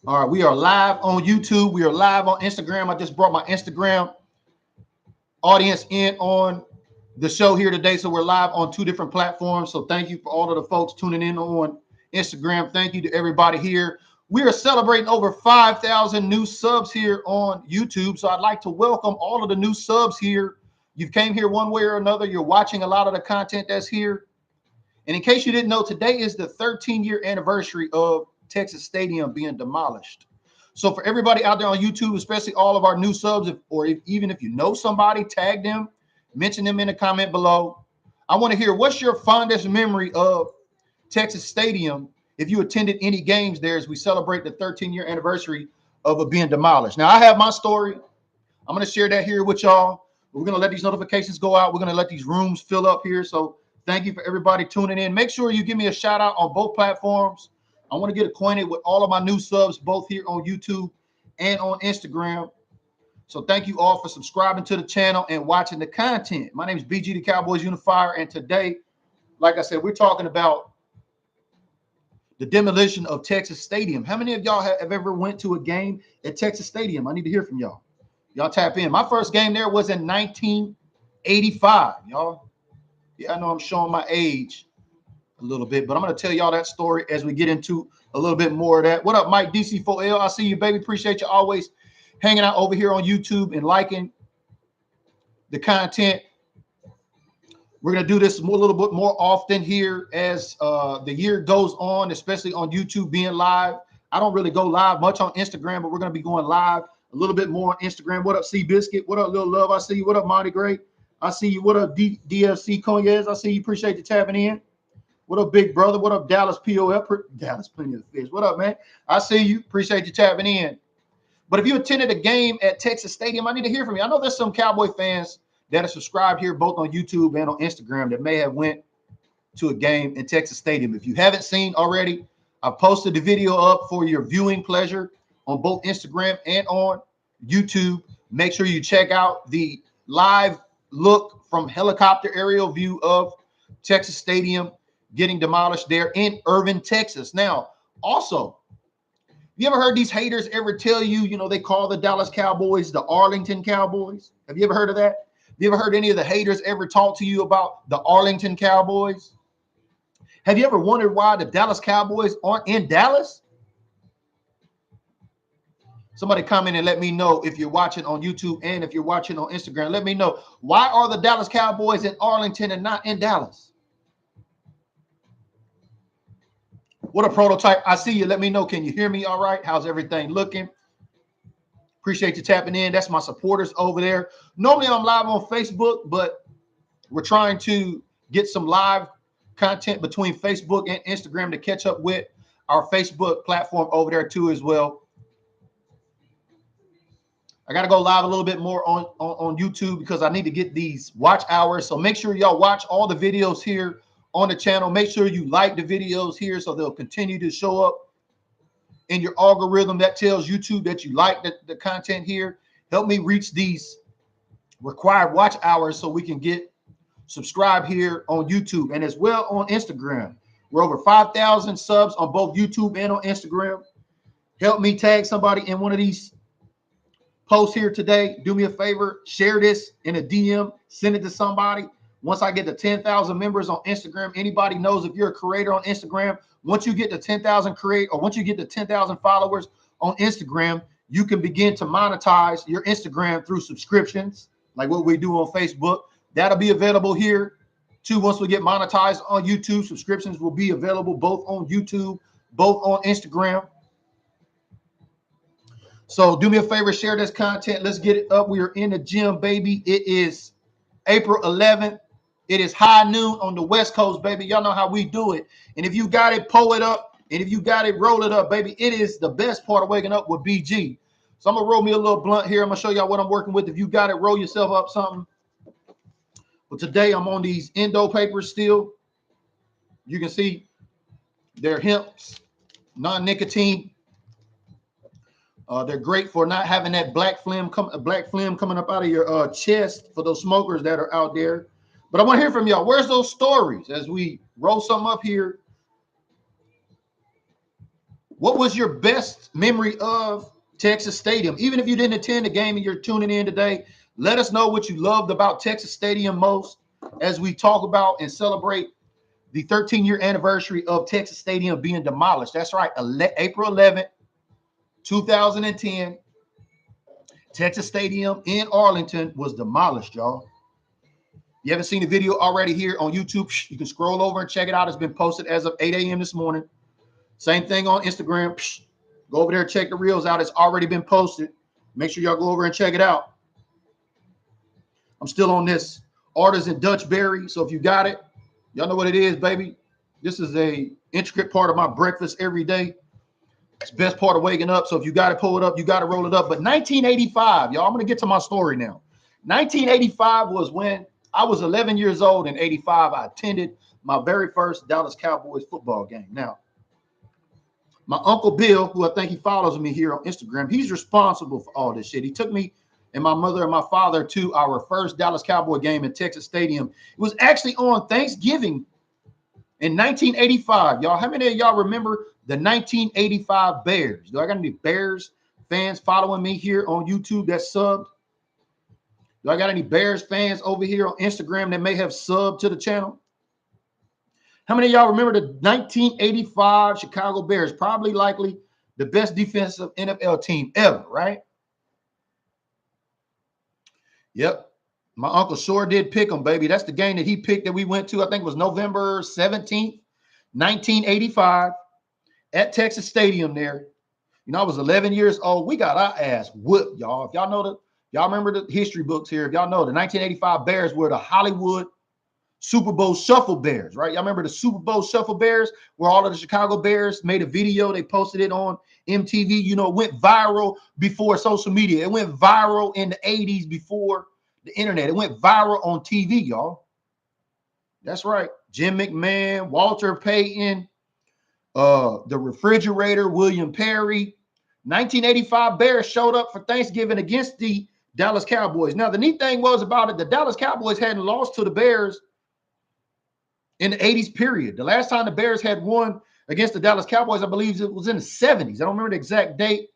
All right, we are live on YouTube. We are live on Instagram. I just brought my Instagram audience in on the show here today. So we're live on two different platforms. So thank you for all of the folks tuning in on Instagram. Thank you to everybody here. We are celebrating over 5,000 new subs here on YouTube. So I'd like to welcome all of the new subs here. You've came here one way or another. You're watching a lot of the content that's here. And in case you didn't know, today is the 13-year anniversary of Texas Stadium being demolished. So for everybody out there on YouTube, especially all of our new subs, even if you know somebody, tag them, mention them in the comment below. I want to hear, what's your fondest memory of Texas Stadium if you attended any games there as we celebrate the 13-year anniversary of it being demolished. Now, I have my story. I'm going to share that here with y'all. We're going to let these notifications go out. We're going to let these rooms fill up here. So thank you for everybody tuning in. Make sure you give me a shout out on both platforms. I want to get acquainted with all of my new subs, both here on YouTube and on Instagram. So thank you all for subscribing to the channel and watching the content. My name is BG the Cowboys Unifier. And today, like I said, we're talking about the demolition of Texas Stadium. How many of y'all have ever went to a game at Texas Stadium? I need to hear from y'all. Y'all tap in. My first game there was in 1985, y'all. Yeah, I know I'm showing my age a little bit, but I'm going to tell y'all that story as we get into a little bit more of that. What up, Mike DC4L? I see you, baby. Appreciate you always hanging out over here on YouTube and liking the content. We're going to do this a little bit more often here as the year goes on, especially on YouTube being live. I don't really go live much on Instagram, but we're going to be going live a little bit more on Instagram. What up, C Biscuit? What up, Little Love? I see you. What up, Monty Gray? I see you. What up, DFC Conyez? I see you. Appreciate you tapping in. What up, big brother? What up, Dallas POL? Dallas, plenty of fish. What up, man? I see you. Appreciate you tapping in. But if you attended a game at Texas Stadium, I need to hear from you. I know there's some Cowboy fans that are subscribed here both on YouTube and on Instagram that may have went to a game in Texas Stadium. If you haven't seen already, I've posted the video up for your viewing pleasure on both Instagram and on YouTube. Make sure you check out the live look from helicopter aerial view of Texas Stadium getting demolished there in Irving, Texas. Now, also, you ever heard these haters ever tell you, they call the Dallas Cowboys the Arlington Cowboys? Have you ever heard of that? Have you ever heard any of the haters ever talk to you about the Arlington Cowboys? Have you ever wondered why the Dallas Cowboys aren't in Dallas? Somebody comment and let me know if you're watching on YouTube and if you're watching on Instagram. Let me know, why are the Dallas Cowboys in Arlington and not in Dallas? What a prototype. I see you. Let me know. Can you hear me all right? How's everything looking? Appreciate you tapping in. That's my supporters over there. Normally I'm live on Facebook, but we're trying to get some live content between Facebook and Instagram to catch up with our Facebook platform over there too as well. I got to go live a little bit more on YouTube because I need to get these watch hours. So make sure y'all watch all the videos here on the channel. Make sure you like the videos here so they'll continue to show up in your algorithm. That tells YouTube that you like the content here. Help me reach these required watch hours so we can get subscribed here on YouTube and as well on Instagram. We're over 5,000 subs on both YouTube and on Instagram. Help me tag somebody in one of these posts here today. Do me a favor, share this in a DM, send it to somebody. Once I get to 10,000 members on Instagram, anybody knows if you're a creator on Instagram, once you get to 10,000 once you get to 10,000 followers on Instagram, you can begin to monetize your Instagram through subscriptions, like what we do on Facebook. That'll be available here too. Once we get monetized on YouTube, subscriptions will be available both on YouTube, both on Instagram. So do me a favor, share this content. Let's get it up. We are in the gym, baby. It is April 11th. It is high noon on the West Coast, baby. Y'all know how we do it. And if you got it, pull it up. And if you got it, roll it up, baby. It is the best part of waking up with BG. So I'm going to roll me a little blunt here. I'm going to show y'all what I'm working with. If you got it, roll yourself up something. But today I'm on these endo papers still. You can see they're hemps, non-nicotine. They're great for not having that black phlegm coming up out of your chest for those smokers that are out there. But I want to hear from y'all. Where's those stories as we roll some up here? What was your best memory of Texas Stadium? Even if you didn't attend the game and you're tuning in today, let us know what you loved about Texas Stadium most as we talk about and celebrate the 13-year anniversary of Texas Stadium being demolished. That's right, April 11th, 2010. Texas Stadium in Arlington was demolished, y'all. You haven't seen the video already here on YouTube, you can scroll over and check it out. It's been posted as of 8 a.m. this morning. Same thing on Instagram. Go over there, check the reels out. It's already been posted. Make sure y'all go over and check it out. I'm still on this artisan Dutch berry. So if you got it, y'all know what it is, baby. This is a intricate part of my breakfast every day. It's the best part of waking up. So if you got to pull it up, you got to roll it up. But 1985, y'all, I'm going to get to my story now. 1985 was when I was 11 years old. In 85, I attended my very first Dallas Cowboys football game. Now, my Uncle Bill, who I think he follows me here on Instagram, he's responsible for all this shit. He took me and my mother and my father to our first Dallas Cowboy game in Texas Stadium. It was actually on Thanksgiving in 1985. Y'all, how many of y'all remember the 1985 Bears? Do I got any Bears fans following me here on YouTube that subbed? Do I got any Bears fans over here on Instagram that may have subbed to the channel? How many of y'all remember the 1985 Chicago Bears? Probably likely the best defensive NFL team ever, right? Yep. My uncle sure did pick them, baby. That's the game that he picked that we went to. I think it was November 17th, 1985 at Texas Stadium there. You know, I was 11 years old. We got our ass whooped, y'all. If y'all know y'all remember the history books here. If y'all know, the 1985 Bears were the Hollywood Super Bowl Shuffle Bears, right? Y'all remember the Super Bowl Shuffle Bears where all of the Chicago Bears made a video. They posted it on MTV. You know, it went viral before social media. It went viral in the 80s before the internet. It went viral on TV, y'all. That's right. Jim McMahon, Walter Payton, the refrigerator, William Perry. 1985 Bears showed up for Thanksgiving against the Dallas Cowboys. Now, the neat thing was about it, the Dallas Cowboys hadn't lost to the Bears in the 80s period. The last time the Bears had won against the Dallas Cowboys, I believe it was in the 70s. I don't remember the exact date,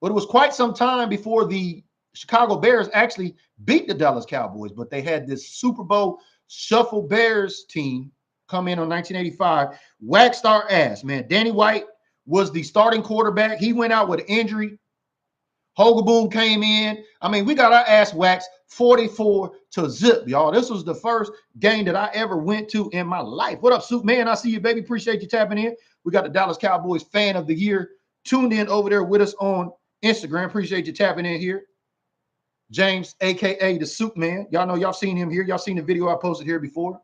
but it was quite some time before the Chicago Bears actually beat the Dallas Cowboys. But they had this Super Bowl Shuffle Bears team come in on 1985, waxed our ass, man. Danny White was the starting quarterback. He went out with an injury. Hogaboom came in. I mean, we got our ass waxed 44-0, y'all. This was the first game that I ever went to in my life. What up, Soup Man? I see you, baby. Appreciate you tapping in. We got the Dallas Cowboys Fan of the Year tuned in over there with us on Instagram. Appreciate you tapping in here. James, a.k.a. the Soup Man. Y'all know y'all seen him here. Y'all seen the video I posted here before.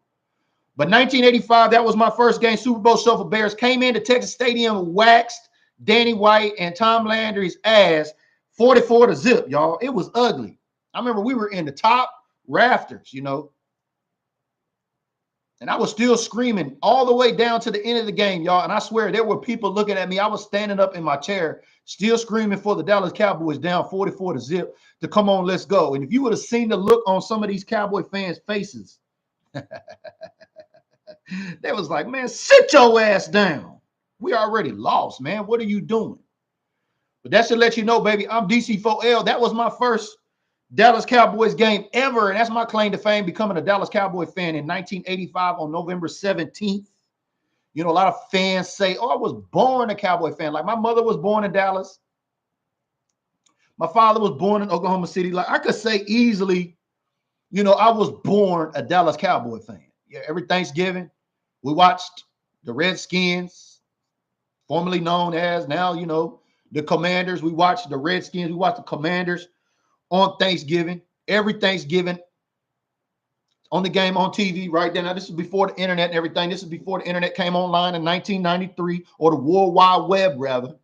But 1985, that was my first game. Super Bowl Shuffle Bears came into Texas Stadium, waxed Danny White and Tom Landry's ass 44-0, y'all. It was ugly. I remember we were in the top rafters, you know. And I was still screaming all the way down to the end of the game, y'all. And I swear there were people looking at me. I was standing up in my chair, still screaming for the Dallas Cowboys down 44-0 to come on, let's go. And if you would have seen the look on some of these Cowboy fans' faces, they was like, man, sit your ass down. We already lost, man. What are you doing? But that should let you know, baby, I'm DC4L. That was my first Dallas Cowboys game ever. And that's my claim to fame, becoming a Dallas Cowboy fan in 1985 on November 17th. You know, a lot of fans say, oh, I was born a Cowboy fan. Like my mother was born in Dallas. My father was born in Oklahoma City. Like I could say easily, you know, I was born a Dallas Cowboy fan. Yeah, every Thanksgiving, we watched the Redskins, formerly known as now, you know, the Commanders. We watched the Redskins. We watched the Commanders on Thanksgiving. Every Thanksgiving, on the game on TV right there. Now, this is before the internet and everything. This is before the internet came online in 1993, or the World Wide Web, rather.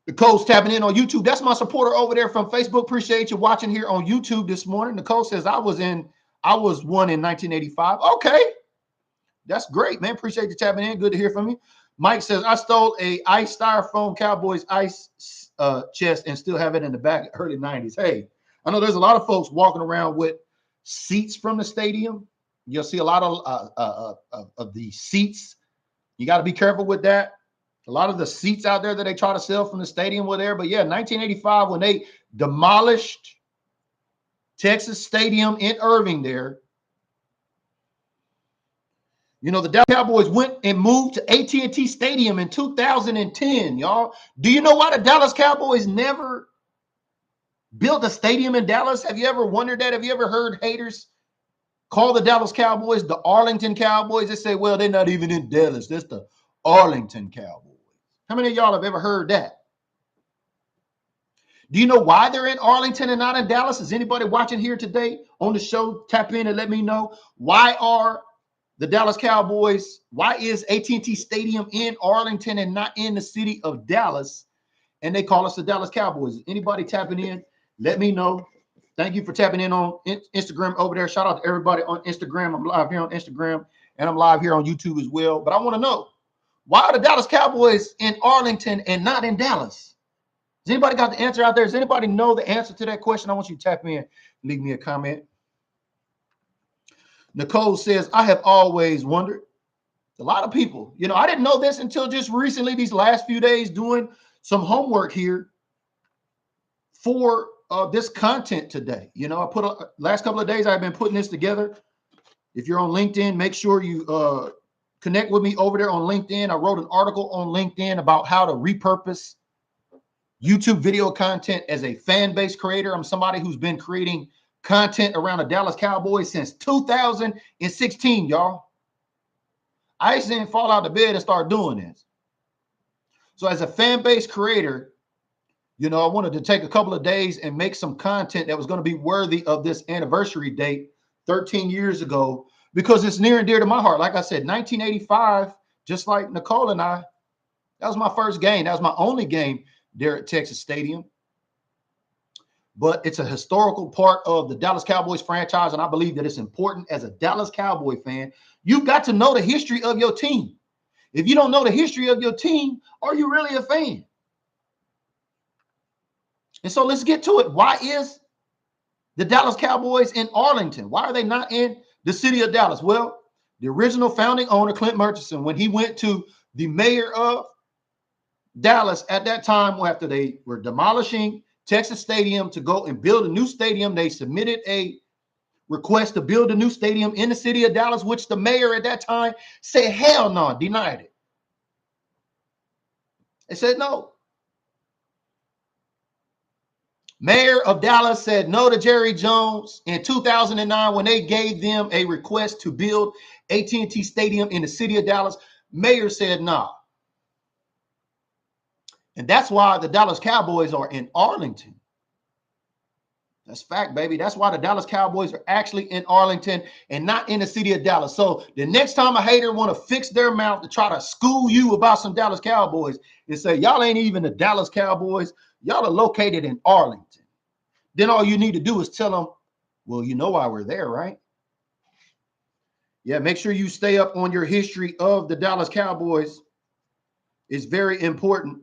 Nicole's tapping in on YouTube. That's my supporter over there from Facebook. Appreciate you watching here on YouTube this morning. Nicole says, I was one in 1985. Okay. That's great, man. Appreciate you tapping in. Good to hear from you. Mike says, I stole a ice styrofoam Cowboys ice chest and still have it in the back early 90s. Hey, I know there's a lot of folks walking around with seats from the stadium You'll see a lot of the seats. You got to be careful with that. A lot of the seats out there that they try to sell from the stadium were there. But yeah, 1985, when they demolished Texas Stadium in Irving there, you know, the Dallas Cowboys went and moved to AT&T Stadium in 2010, y'all. Do you know why the Dallas Cowboys never built a stadium in Dallas? Have you ever wondered that? Have you ever heard haters call the Dallas Cowboys the Arlington Cowboys? They say, well, they're not even in Dallas. That's the Arlington Cowboys. How many of y'all have ever heard that? Do you know why they're in Arlington and not in Dallas? Is anybody watching here today on the show? Tap in and let me know. Why are the Dallas Cowboys, why is AT&T Stadium in Arlington and not in the city of Dallas? And they call us the Dallas Cowboys. Anybody tapping in? Let me know. Thank you for tapping in on Instagram over there. Shout out to everybody on Instagram. I'm live here on Instagram, and I'm live here on YouTube as well. But I want to know, why are the Dallas Cowboys in Arlington and not in Dallas? Has anybody got the answer out there? Does anybody know the answer to that question? I want you to tap in, leave me a comment. Nicole says, I have always wondered. A lot of people, you know, I didn't know this until just recently, these last few days, doing some homework here for this content today. You know, last couple of days, I've been putting this together. If you're on LinkedIn, make sure you connect with me over there on LinkedIn. I wrote an article on LinkedIn about how to repurpose YouTube video content as a fan-based creator. I'm somebody who's been creating content around the Dallas Cowboys since 2016, y'all. I just didn't fall out of bed and start doing this. So as a fan-based creator, you know, I wanted to take a couple of days and make some content that was going to be worthy of this anniversary date 13 years ago, because it's near and dear to my heart. Like I said, 1985, just like Nicole and I, that was my first game. That was my only game there at Texas Stadium. But it's a historical part of the Dallas Cowboys franchise, and I believe that it's important as a Dallas Cowboy fan. You've got to know the history of your team. If you don't know the history of your team, are you really a fan? And so let's get to it. Why is the Dallas Cowboys in Arlington? Why are they not in the city of Dallas? Well, the original founding owner, Clint Murchison, when he went to the mayor of Dallas at that time, after they were demolishing Texas Stadium to go and build a new stadium, they submitted a request to build a new stadium in the city of Dallas, which the mayor at that time said, hell no, denied it. They said no. Mayor of Dallas said no to Jerry Jones in 2009 when they gave them a request to build AT&T Stadium in the city of Dallas. Mayor said no. And that's why the Dallas Cowboys are in Arlington. That's fact, baby. That's why the Dallas Cowboys are actually in Arlington and not in the city of Dallas. So the next time a hater want to fix their mouth to try to school you about some Dallas Cowboys and say, y'all ain't even the Dallas Cowboys, y'all are located in Arlington. Then all you need to do is tell them, well, you know why we're there, right? Yeah, make sure you stay up on your history of the Dallas Cowboys. It's very important.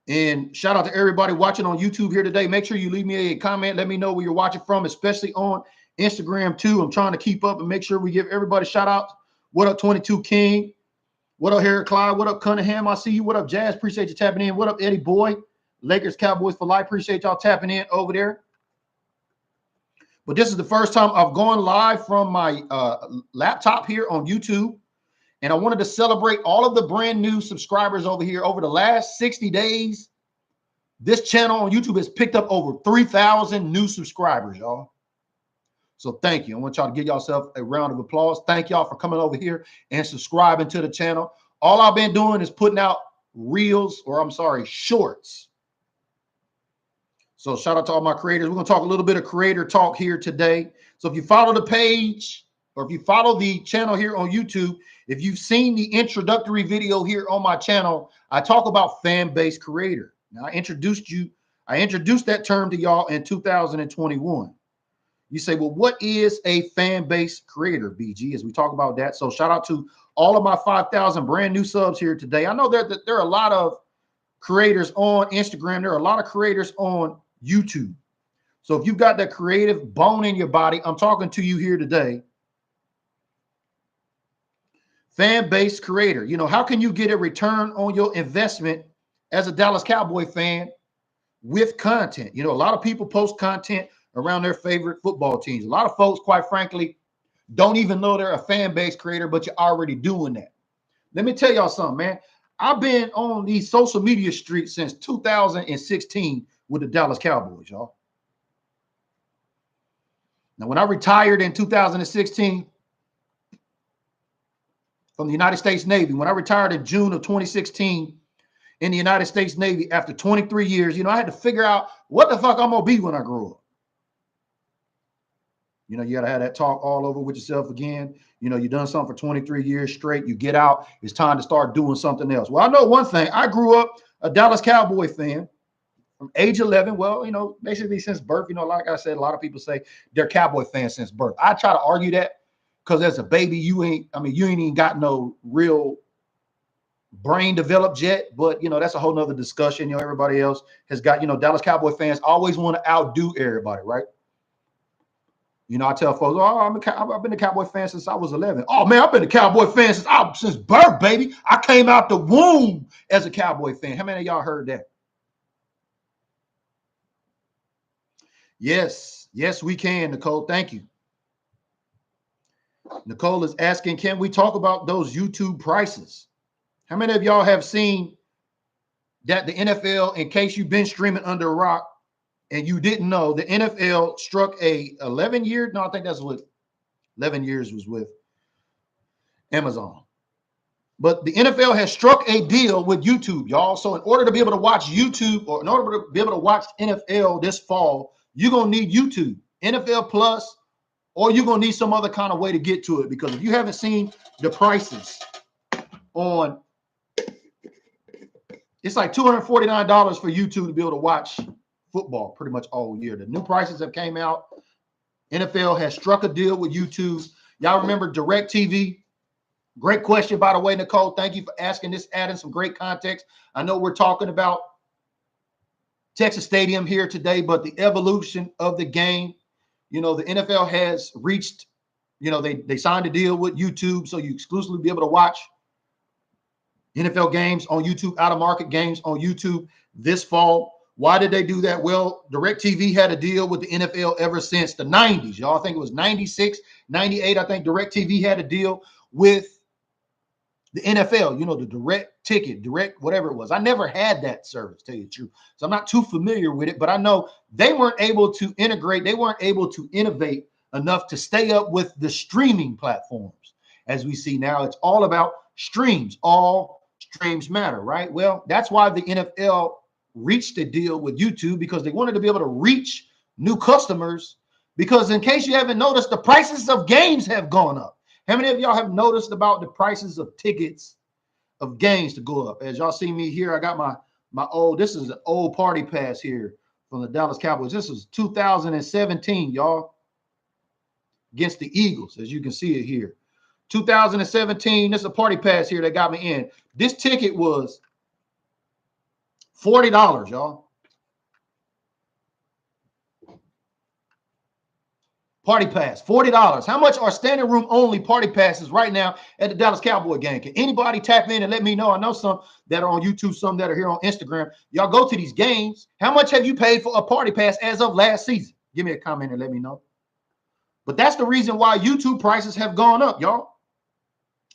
And shout out to everybody watching on YouTube here today. Make sure you leave me a comment. Let me know where you're watching from, especially on Instagram too. I'm trying to keep up and make sure we give everybody shout out. What up, 22 King? What up, Harry Clyde? What up, Cunningham? I see you. What up, Jazz? Appreciate you tapping in. What up, Eddie Boy? Lakers Cowboys for life. Appreciate y'all tapping in over there. But this is the first time I've gone live from my laptop here on YouTube. And I wanted to celebrate all of the brand new subscribers over here. Over the last 60 days, this channel on YouTube has picked up over 3,000 new subscribers, y'all. So thank you. I want y'all to give yourself a round of applause. Thank y'all for coming over here and subscribing to the channel. All I've been doing is putting out shorts. So shout out to all my creators. We're going to talk a little bit of creator talk here today. So if you follow the page or if you follow the channel here on YouTube, if you've seen the introductory video here on my channel, I talk about fan-based creator. Now, I introduced that term to y'all in 2021. You say, well, what is a fan-based creator, BG, as we talk about that? So shout out to all of my 5,000 brand new subs here today. I know that there are a lot of creators on Instagram. There are a lot of creators on YouTube. So if you've got that creative bone in your body, I'm talking to you here today. Fan base creator. You know, how can you get a return on your investment as a Dallas Cowboy fan with content? You know, a lot of people post content around their favorite football teams. A lot of folks, quite frankly, don't even know they're a fan base creator, but you're already doing that. Let me tell y'all something, man. I've been on these social media streets since 2016 with the Dallas Cowboys, y'all. Now, when I retired in 2016 from the United States Navy, when I retired in June of 2016 in the United States Navy after 23 years, you know, I had to figure out what the fuck I'm going to be when I grow up. You know, you got to have that talk all over with yourself again. You know, you've done something for 23 years straight. You get out. It's time to start doing something else. Well, I know one thing. I grew up a Dallas Cowboy fan from age 11. Well, you know, basically since birth. You know, like I said, a lot of people say they're Cowboy fans since birth. I try to argue that because as a baby, you ain't even got no real brain developed yet. But, you know, that's a whole nother discussion. You know, everybody else has got, you know, Dallas Cowboy fans always want to outdo everybody, right? You know, I tell folks, oh, I've been a Cowboy fan since I was 11. Oh, man, I've been a Cowboy fan since birth, baby. I came out the womb as a Cowboy fan. How many of y'all heard that? Yes, we can, Nicole. Thank you. Nicole is asking, can we talk about those YouTube prices? How many of y'all have seen that the NFL, in case you've been streaming under a rock, and you didn't know, the NFL struck a 11-year. No, I think that's what 11 years was with Amazon. But the NFL has struck a deal with YouTube, y'all. So in order to be able to watch YouTube, or in order to be able to watch NFL this fall, you're going to need YouTube, NFL Plus, or you're going to need some other kind of way to get to it. Because if you haven't seen the prices on, it's like $249 for YouTube to be able to watch football pretty much all year. The new prices have came out. NFL has struck a deal with YouTube. Y'all remember DirecTV? Great question, by the way, Nicole. Thank you for asking this, adding some great context. I know we're talking about Texas Stadium here today, but the evolution of the game, you know, the NFL has reached, you know, they signed a deal with YouTube, so you exclusively be able to watch NFL games on YouTube, out-of-market games on YouTube this fall. Why did they do that? Well, DirecTV had a deal with the NFL ever since the 90s. Y'all, think it was 96, 98. I think DirecTV had a deal with the NFL, you know, the direct ticket, direct whatever it was. I never had that service, tell you the truth. So I'm not too familiar with it, but I know they weren't able to integrate. They weren't able to innovate enough to stay up with the streaming platforms. As we see now, it's all about streams. All streams matter, right? Well, that's why the NFL reached a deal with YouTube, because they wanted to be able to reach new customers. Because in case you haven't noticed, the prices of games have gone up. How many of y'all have noticed about the prices of tickets of games to go up? As y'all see me here, I got my old, this is an old party pass here from the Dallas Cowboys. This was 2017, y'all, against the Eagles, as you can see it here. 2017, this is a party pass here that got me in. This ticket was $40, y'all. Party pass, $40. How much are standing room only party passes right now at the Dallas Cowboy game? Can anybody tap in and let me know? I know some that are on YouTube, some that are here on Instagram. Y'all go to these games. How much have you paid for a party pass as of last season? Give me a comment and let me know. But that's the reason why YouTube prices have gone up, y'all.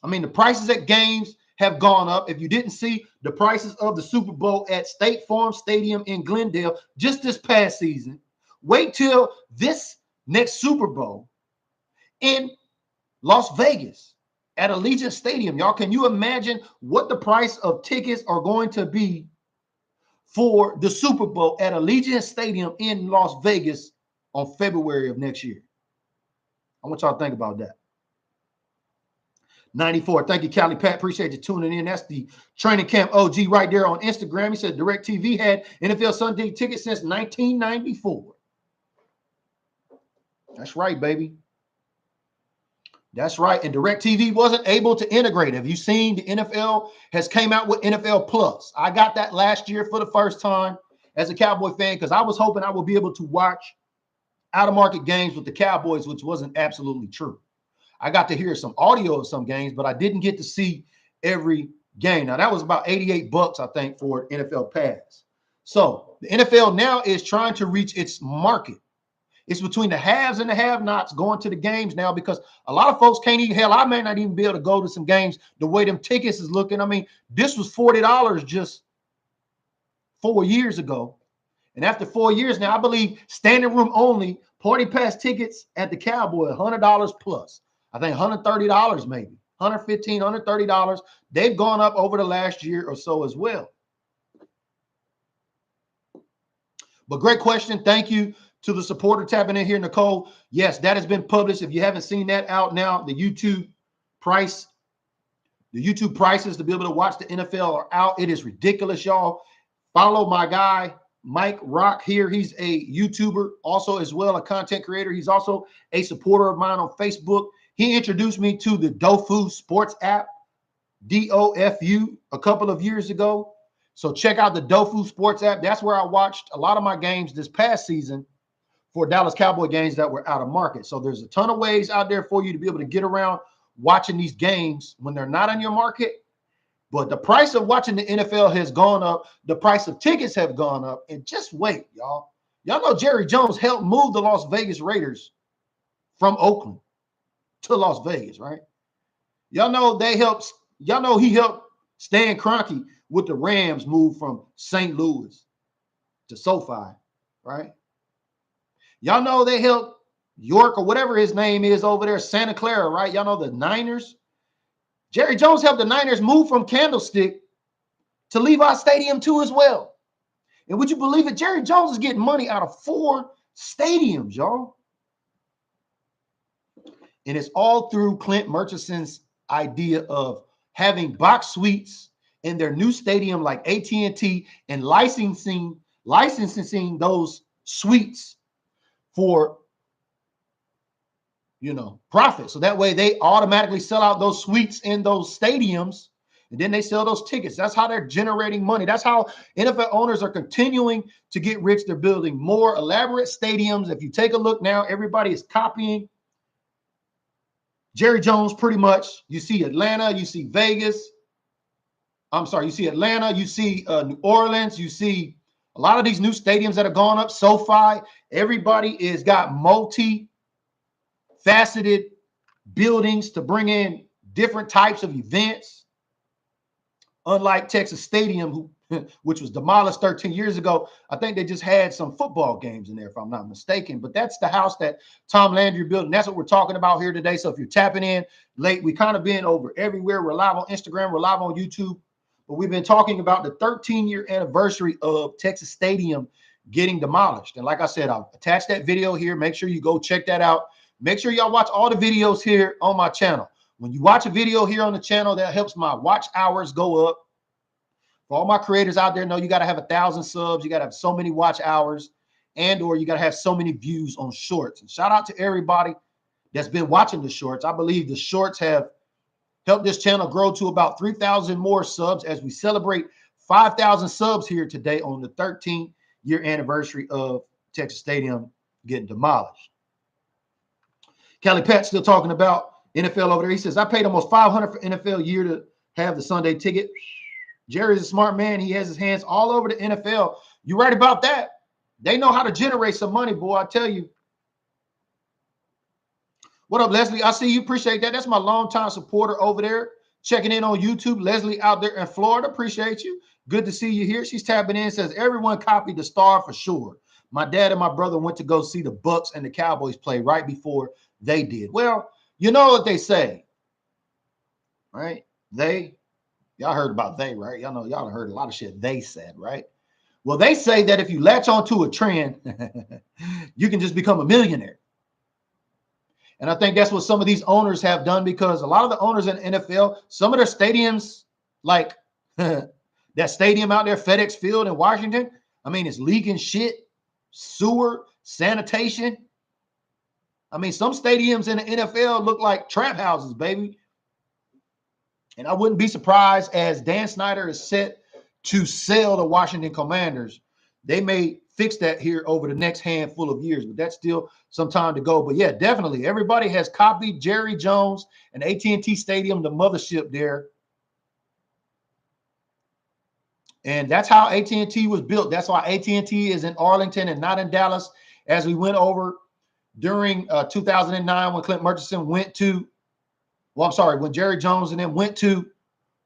I mean, the prices at games have gone up. If you didn't see the prices of the Super Bowl at State Farm Stadium in Glendale just this past season, wait till this next Super Bowl in Las Vegas at Allegiant Stadium. Y'all, can you imagine what the price of tickets are going to be for the Super Bowl at Allegiant Stadium in Las Vegas on February of next year? I want y'all to think about that. 94. Thank you, Cali Pat. Appreciate you tuning in. That's the training camp OG right there on Instagram. He said DirecTV had NFL Sunday tickets since 1994. That's right, baby. That's right. And DirecTV wasn't able to integrate. Have you seen the NFL has came out with NFL Plus? I got that last year for the first time as a Cowboy fan, because I was hoping I would be able to watch out-of-market games with the Cowboys, which wasn't absolutely true. I got to hear some audio of some games, but I didn't get to see every game. Now, that was about $88, I think, for NFL Pass. So the NFL now is trying to reach its market. It's between the haves and the have-nots going to the games now, because a lot of folks can't even, hell, I may not even be able to go to some games the way them tickets is looking. I mean, this was $40 just 4 years ago. And after 4 years now, I believe standing room only party pass tickets at the Cowboys, $100 plus. I think $130 maybe, $115, $130. They've gone up over the last year or so as well. But great question. Thank you to the supporter tapping in here, Nicole. Yes, that has been published. If you haven't seen that out now, the YouTube prices to be able to watch the NFL are out. It is ridiculous, y'all. Follow my guy, Mike Rock here. He's a YouTuber, also as well a content creator. He's also a supporter of mine on Facebook. He introduced me to the Dofu Sports app, DOFU, a couple of years ago. So check out the Dofu Sports app. That's where I watched a lot of my games this past season for Dallas Cowboy games that were out of market. So there's a ton of ways out there for you to be able to get around watching these games when they're not on your market. But the price of watching the NFL has gone up. The price of tickets have gone up. And just wait, y'all. Y'all know Jerry Jones helped move the Las Vegas Raiders from Oakland to Las Vegas, right? Y'all know he helped Stan Kroenke with the Rams move from St. Louis to SoFi, right? Y'all know they helped York or whatever his name is over there, Santa Clara, right? Y'all know the Niners. Jerry Jones helped the Niners move from Candlestick to Levi Stadium too as well. And would you believe it? Jerry Jones is getting money out of 4 stadiums, y'all. And it's all through Clint Murchison's idea of having box suites in their new stadium like AT&T and licensing those suites for, profit. So that way they automatically sell out those suites in those stadiums, and then they sell those tickets. That's how they're generating money. That's how NFL owners are continuing to get rich. They're building more elaborate stadiums. If you take a look now, everybody is copying Jerry Jones pretty much. You see Atlanta, you see Vegas. You see Atlanta, you see New Orleans, you see a lot of these new stadiums that have gone up, SoFi. Everybody is got multi-faceted buildings to bring in different types of events. Unlike Texas Stadium, which was demolished 13 years ago, I think they just had some football games in there, if I'm not mistaken. But that's the house that Tom Landry built, and that's what we're talking about here today. So if you're tapping in late, we kind of been over everywhere. We're live on Instagram, we're live on YouTube. But we've been talking about the 13-year anniversary of Texas Stadium getting demolished. And like I said, I'll attach that video here. Make sure you go check that out. Make sure y'all watch all the videos here on my channel. When you watch a video here on the channel, that helps my watch hours go up. For all my creators out there, know you got to have 1,000 subs. You got to have so many watch hours, and or you got to have so many views on shorts. And shout out to everybody that's been watching the shorts. I believe the shorts have helped this channel grow to about 3,000 more subs as we celebrate 5,000 subs here today on the 13-year anniversary of Texas Stadium getting demolished. Kelly Pat still talking about NFL over there. He says, I paid almost $500 for NFL year to have the Sunday ticket. Jerry's a smart man. He has his hands all over the NFL. You're right about that. They know how to generate some money, boy, I tell you. What up, Leslie? I see you. Appreciate that. That's my longtime supporter over there, checking in on YouTube. Leslie out there in Florida. Appreciate you. Good to see you here. She's tapping in. Says, everyone copied the star for sure. My dad and my brother went to go see the Bucks and the Cowboys play right before they did. Well, you know what they say, right? Y'all heard about they, right? Y'all know y'all heard a lot of shit they said, right? Well, they say that if you latch onto a trend, you can just become a millionaire. And I think that's what some of these owners have done, because a lot of the owners in the NFL, some of their stadiums, like that stadium out there, FedEx Field in Washington, I mean, it's leaking shit, sewer, sanitation. I mean, some stadiums in the NFL look like trap houses, baby. And I wouldn't be surprised, as Dan Snyder is set to sell the Washington Commanders. They may fix that here over the next handful of years, but that's still some time to go. But yeah, definitely everybody has copied Jerry Jones and AT&T Stadium, the mothership there. And that's how AT&T was built. That's why AT&T is in Arlington and not in Dallas, as we went over during 2009 when Clint Murchison went to, well, I'm sorry, when Jerry Jones and them went to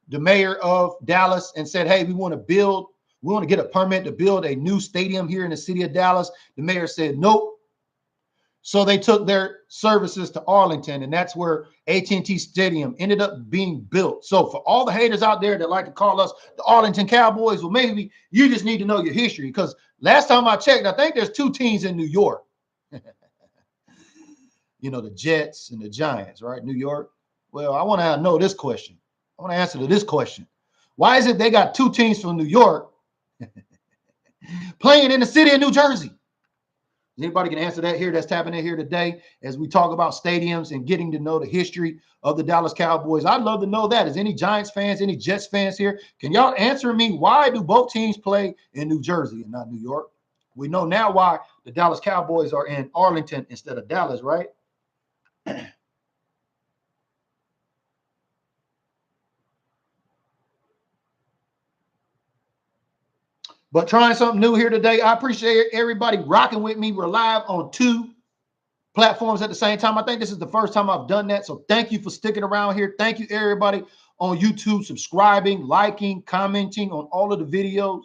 the mayor of Dallas and said, hey, we want to get a permit to build a new stadium here in the city of Dallas. The mayor said, nope. So they took their services to Arlington, and that's where AT&T Stadium ended up being built. So for all the haters out there that like to call us the Arlington Cowboys, well, maybe you just need to know your history, because last time I checked, I think there's 2 teams in New York. You know, the Jets and the Giants, right? New York. Well, I want to know this question. I want to answer to this question. Why is it they got 2 teams from New York playing in the city of New Jersey? Anybody can answer that here that's tapping in here today as we talk about stadiums and getting to know the history of the Dallas Cowboys? I'd love to know that. Is any Giants fans, any Jets fans here? Can y'all answer me? Why do both teams play in New Jersey and not New York? We know now why the Dallas Cowboys are in Arlington instead of Dallas, right? But trying something new here today. I appreciate everybody rocking with me. We're live on 2 platforms at the same time. I think this is the first time I've done that. So thank you for sticking around here. Thank you, everybody on YouTube, subscribing, liking, commenting on all of the videos.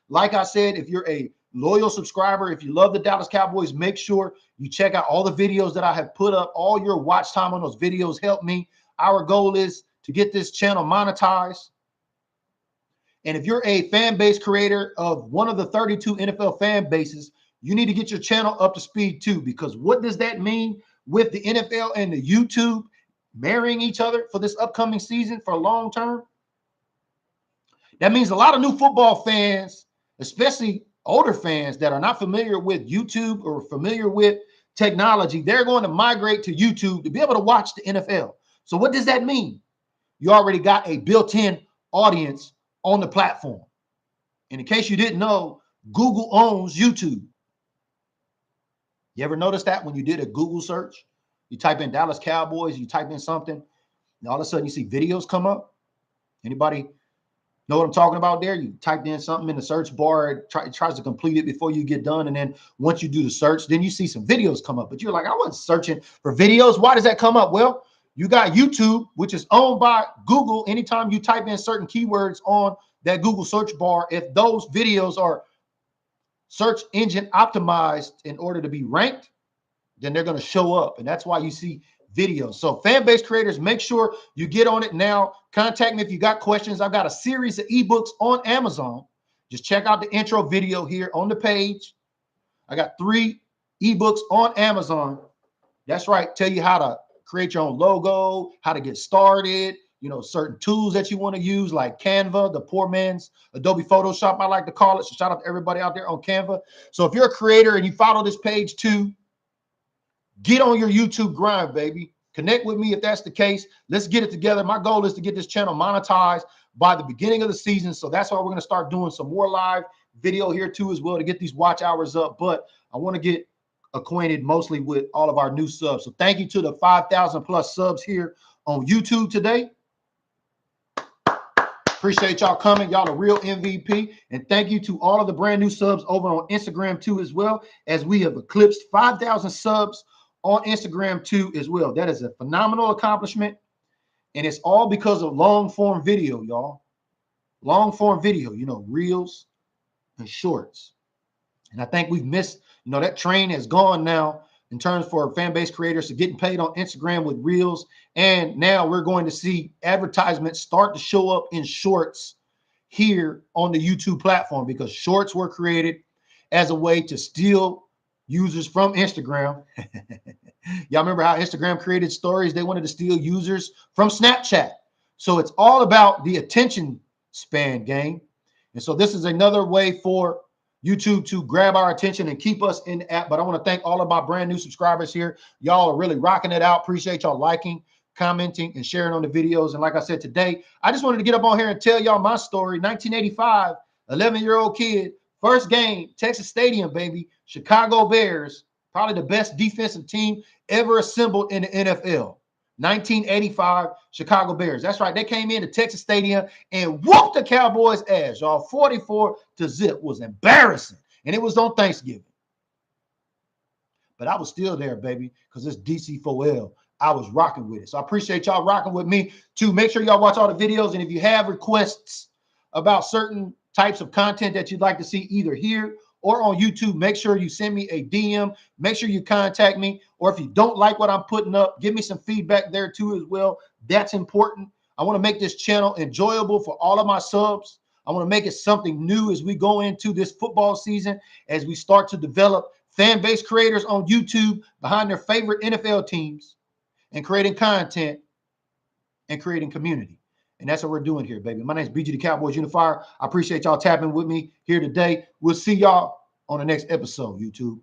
Like I said, if you're a loyal subscriber, if you love the Dallas Cowboys, make sure you check out all the videos that I have put up. All your watch time on those videos help me. Our goal is to get this channel monetized. And if you're a fan base creator of one of the 32 NFL fan bases, you need to get your channel up to speed too, because what does that mean with the NFL and the YouTube marrying each other for this upcoming season for long term? That means a lot of new football fans, especially older fans that are not familiar with YouTube or familiar with technology, they're going to migrate to YouTube to be able to watch the NFL. So what does that mean? You already got a built-in audience on the platform. And in case you didn't know, Google owns YouTube. You ever notice that when you did a Google search, you type in Dallas Cowboys, you type in something, and all of a sudden you see videos come up? Anybody know what I'm talking about there? You typed in something in the search bar, it tries to complete it before you get done. And then once you do the search, then you see some videos come up. But you're like, I wasn't searching for videos. Why does that come up? Well, you got YouTube, which is owned by Google. Anytime you type in certain keywords on that Google search bar, if those videos are search engine optimized in order to be ranked, then they're going to show up. And that's why you see videos. So fan base creators, make sure you get on it now. Contact me if you got questions. I've got a series of ebooks on Amazon. Just check out the intro video here on the page. I got 3 ebooks on Amazon. That's right. Tell you how to create your own logo, how to get started, you know, certain tools that you want to use like Canva, the poor man's Adobe Photoshop, I like to call it. So shout out to everybody out there on Canva. So if you're a creator and you follow this page too, get on your YouTube grind, baby. Connect with me if that's the case. Let's get it together. My goal is to get this channel monetized by the beginning of the season. So that's why we're going to start doing some more live video here too as well to get these watch hours up. But I want to get acquainted mostly with all of our new subs. So thank you to the 5,000 plus subs here on YouTube today. Appreciate y'all coming. Y'all a real MVP. And thank you to all of the brand new subs over on Instagram too as well, as we have eclipsed 5,000 subs on Instagram too as well. That is a phenomenal accomplishment. And it's all because of long form video, y'all. Long form video, you know, reels and shorts. And I think we've missed, you know, that train has gone now in terms for fan base creators to getting paid on Instagram with reels. And now we're going to see advertisements start to show up in shorts here on the YouTube platform, because shorts were created as a way to steal users from Instagram. Y'all remember how Instagram created stories? They wanted to steal users from Snapchat. So it's all about the attention span game. And so this is another way for YouTube to grab our attention and keep us in the app. But I want to thank all of my brand new subscribers here. Y'all are really rocking it out. Appreciate y'all liking, commenting, and sharing on the videos. And like I said today, I just wanted to get up on here and tell y'all my story. 1985, 11-year-old kid First game, Texas Stadium, baby. Chicago Bears, probably the best defensive team ever assembled in the NFL. 1985 Chicago Bears. That's right. They came into Texas Stadium and whooped the Cowboys' ass, y'all. 44-0 was embarrassing. And it was on Thanksgiving. But I was still there, baby, because it's DC4L. I was rocking with it. So I appreciate y'all rocking with me too. Make sure y'all watch all the videos. And if you have requests about certain types of content that you'd like to see either here or on YouTube, make sure you send me a DM. Make sure you contact me. Or if you don't like what I'm putting up, give me some feedback there too as well. That's important. I want to make this channel enjoyable for all of my subs. I want to make it something new as we go into this football season, as we start to develop fan base creators on YouTube behind their favorite NFL teams and creating content and creating community. And that's what we're doing here, baby. My name is BG the Cowboys Unifier. I appreciate y'all tapping with me here today. We'll see y'all on the next episode, YouTube.